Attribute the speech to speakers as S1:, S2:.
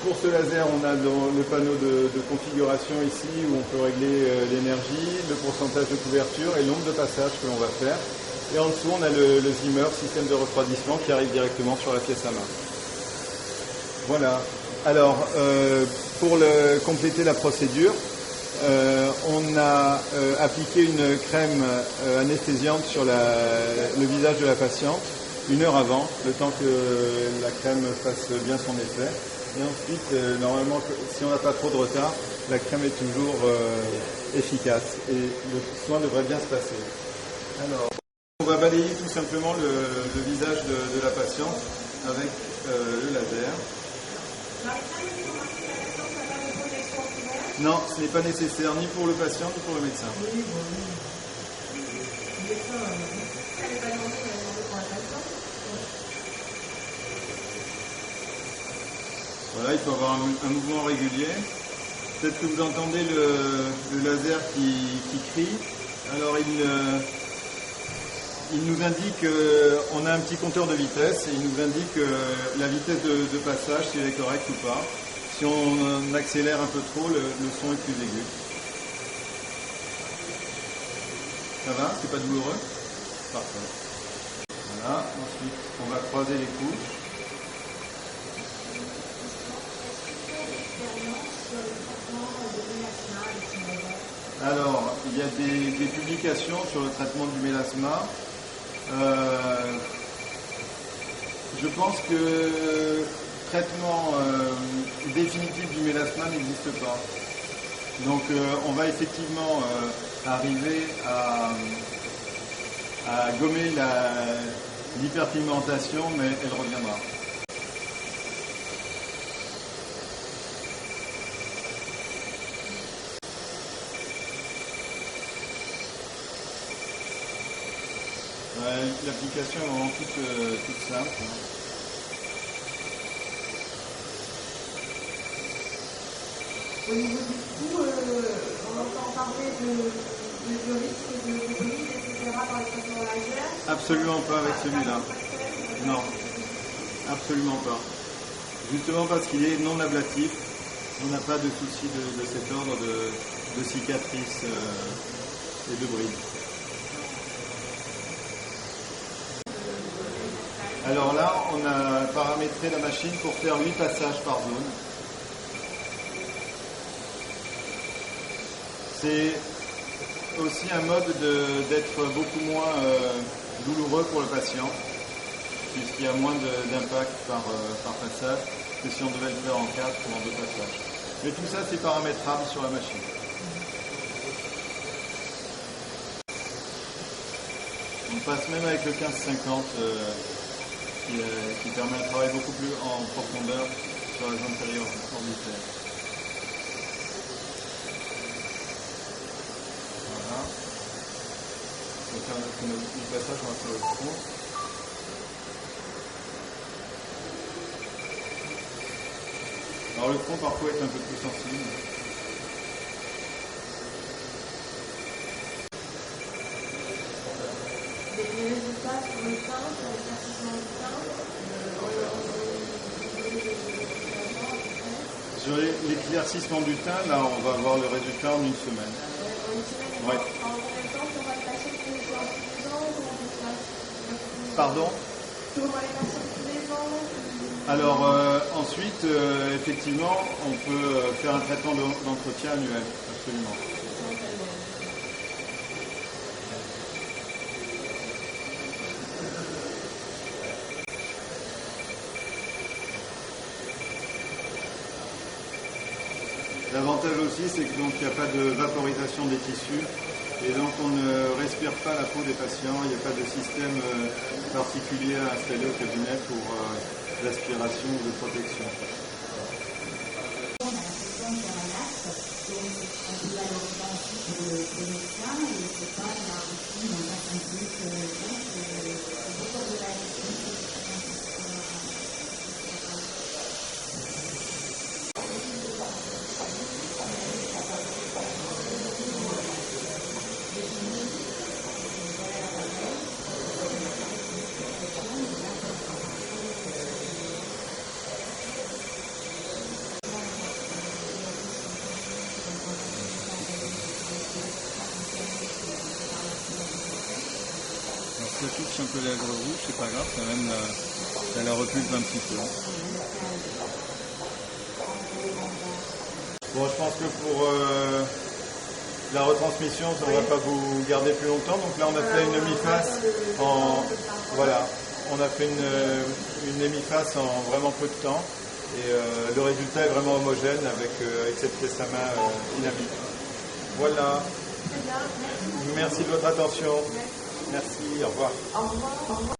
S1: pour ce laser, on a le panneau de configuration ici où on peut régler l'énergie, le pourcentage de couverture et le nombre de passages que l'on va faire. Et en dessous, on a le Zimmer, système de refroidissement, qui arrive directement sur la pièce à main. Voilà. Alors, pour compléter la procédure, on a appliqué une crème anesthésiante sur le visage de la patiente 1 heure avant, le temps que la crème fasse bien son effet. Et ensuite, normalement, si on n'a pas trop de retard, la crème est toujours efficace et le soin devrait bien se passer. Alors, on va balayer tout simplement le visage de la patiente avec le laser. Non, ce n'est pas nécessaire ni pour le patient ni pour le médecin. Voilà, il faut avoir un mouvement régulier. Peut-être que vous entendez le laser qui crie. Alors il nous indique qu'on a un petit compteur de vitesse et il nous indique la vitesse de passage, si elle est correcte ou pas. Si on accélère un peu trop, le son est plus aigu. Ça va? C'est pas douloureux? Parfait. Voilà, ensuite on va croiser les couches. Alors, il y a des publications sur le traitement du mélasma. Je pense que le traitement définitif du mélasma n'existe pas. Donc on va effectivement arriver à gommer l'hyperpigmentation, mais elle reviendra. L'application est vraiment toute simple.
S2: Au niveau du coût, on entend parler du risque de Covid, etc. par les traitements laser.
S1: Absolument pas avec celui-là. Non, absolument pas. Justement parce qu'il est non ablatif, on n'a pas de souci de cet ordre de cicatrices et de brides. Alors là, on a paramétré la machine pour faire 8 passages par zone. C'est aussi un mode d'être beaucoup moins douloureux pour le patient, puisqu'il y a moins d'impact par passage que si on devait le faire en 4 ou en 2 passages. Mais tout ça, c'est paramétrable sur la machine. On passe même avec le 1550 qui permet un travail beaucoup plus en profondeur sur la zone périorbitaire. Voilà. On va faire notre passage, on va faire le front. Alors le front parfois est un peu plus sensible.
S2: Les résultats sur le teint, sur l'éclaircissement du teint,
S1: sur l'éclaircissement du teint, là on va avoir le résultat en 1 semaine. Ouais.
S2: En combien de temps on va le passer tous les jours, tous les ans, comment ça se passe?
S1: Pardon?
S2: On va les passer tous les ans?
S1: Alors ensuite, effectivement, on peut faire un traitement d'entretien annuel, absolument. L'avantage aussi, c'est que donc il n'y a pas de vaporisation des tissus et donc on ne respire pas la peau des patients. Il n'y a pas de système particulier à installer au cabinet pour l'aspiration ou de protection. ça touche un peu les lèvres rouges, c'est pas grave, ça la repulse un petit peu. Bon, je pense que pour la retransmission, ça ne va pas vous garder plus longtemps. Donc là, on a fait une demi-face voilà, on a fait une demi-face en vraiment peu de temps. Et le résultat est vraiment homogène avec cette pièce à main dynamique. Voilà. Merci de votre attention. Merci, au revoir.
S2: Au revoir.